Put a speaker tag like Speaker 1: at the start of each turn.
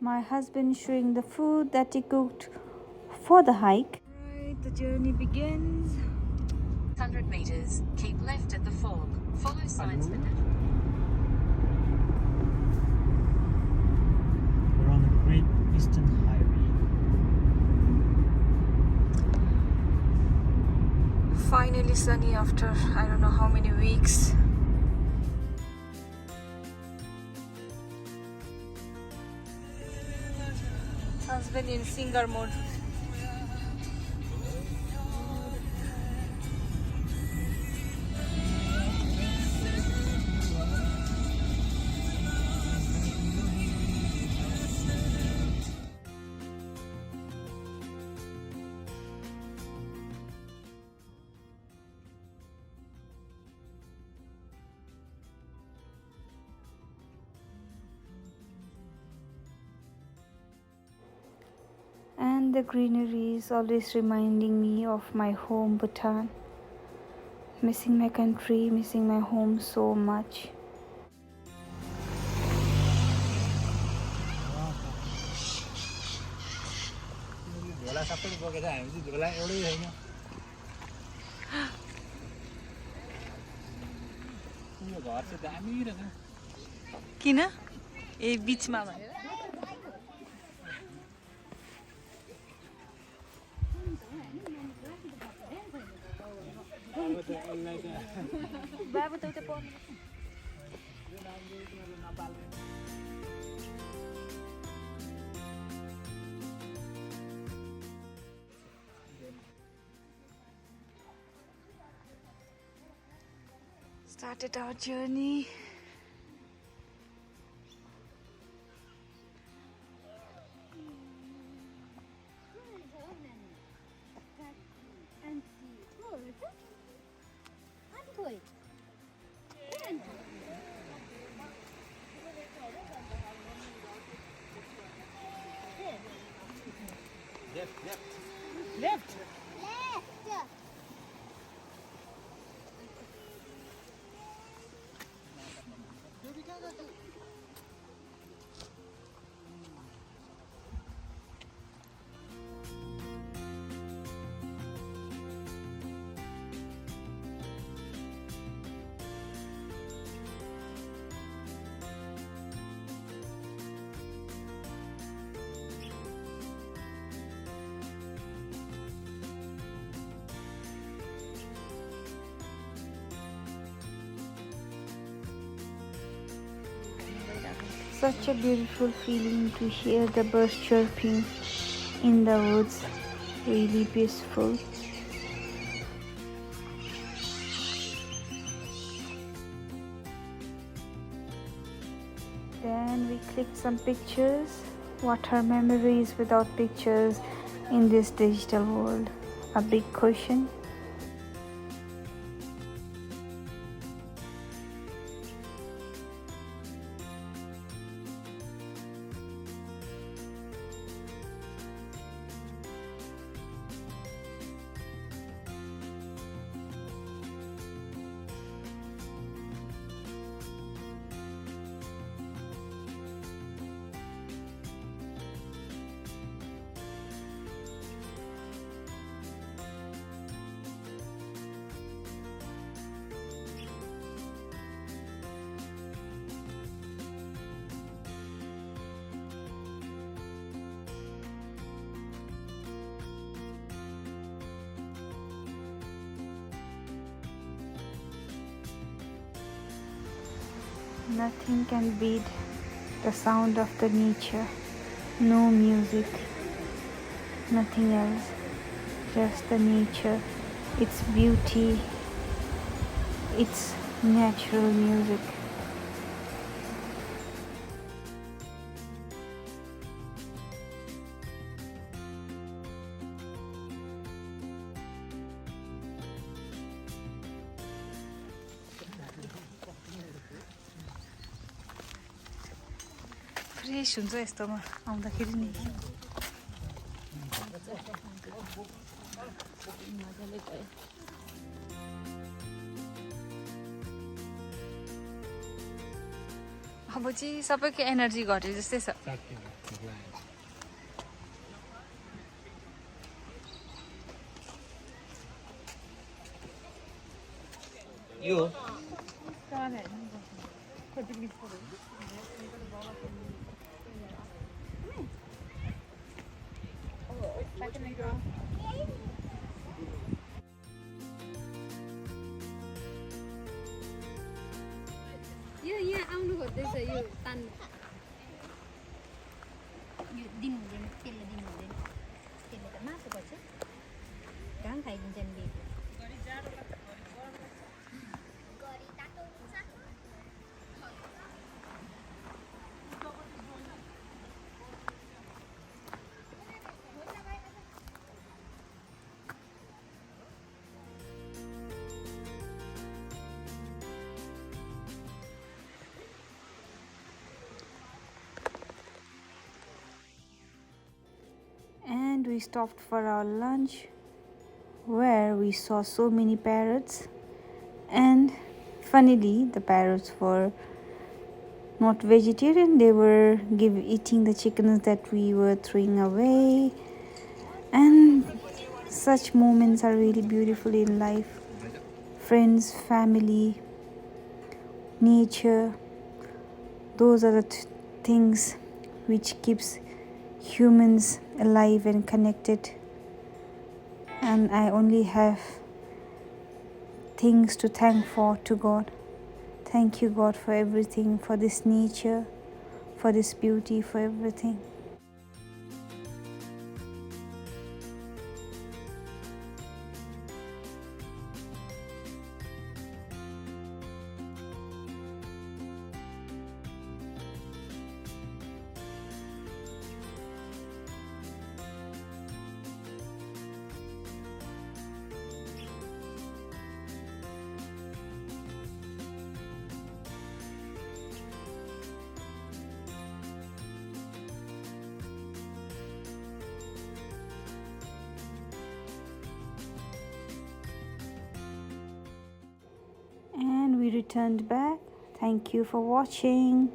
Speaker 1: My husband showing the food that he cooked for the hike. Right, the journey begins.
Speaker 2: 100 meters, keep left at the fork. Follow signs for that.
Speaker 3: We're on the Great Eastern Highway.
Speaker 1: Finally sunny after I don't know how many weeks. Husband in singer mode. And the greenery is always reminding me of my home, Bhutan. Missing my country, missing my home so much.
Speaker 3: झोला सबै बोकेर हामी चाहिँ झोला एउटै छैन यो घर चाहिँ दामी रहेछ
Speaker 1: किन ए बीचमा भनेर बाबु त उता पढ्नु Started our journey.
Speaker 3: Left.
Speaker 1: Such a beautiful feeling to hear the birds chirping in the woods. Really peaceful. Then we clicked some pictures. What are memories without pictures in this digital world? A big question. Nothing can beat the sound of the nature. No music, nothing else. Just the nature, its beauty, its natural music. Fresh हुन्छ यस्तोमा आउँदाखेरि नि अब चाहिँ सबैको energy घट्यो जस्तै छ।
Speaker 3: साँच्चै भोक लाग्यो। यो हो।
Speaker 4: यो यहाँ आउनु खोज्दैछ यो तान्नु यो दिनु हुँदैन त्यसले दिनु हुँदैन त्यसले त मासु पर्छ घाम खाइदिन्छ नि दिदी
Speaker 1: And we stopped for our lunch where we saw so many parrots, and funnily the parrots were not vegetarian. They were eating the chickens that we were throwing away. And such moments are really beautiful in life. Friends, family, nature, those are the things which keeps humans alive and connected. And I only have things to thank for to God. Thank you, God, for everything, for this nature, for this beauty, for everything. And we returned back. Thank you for watching.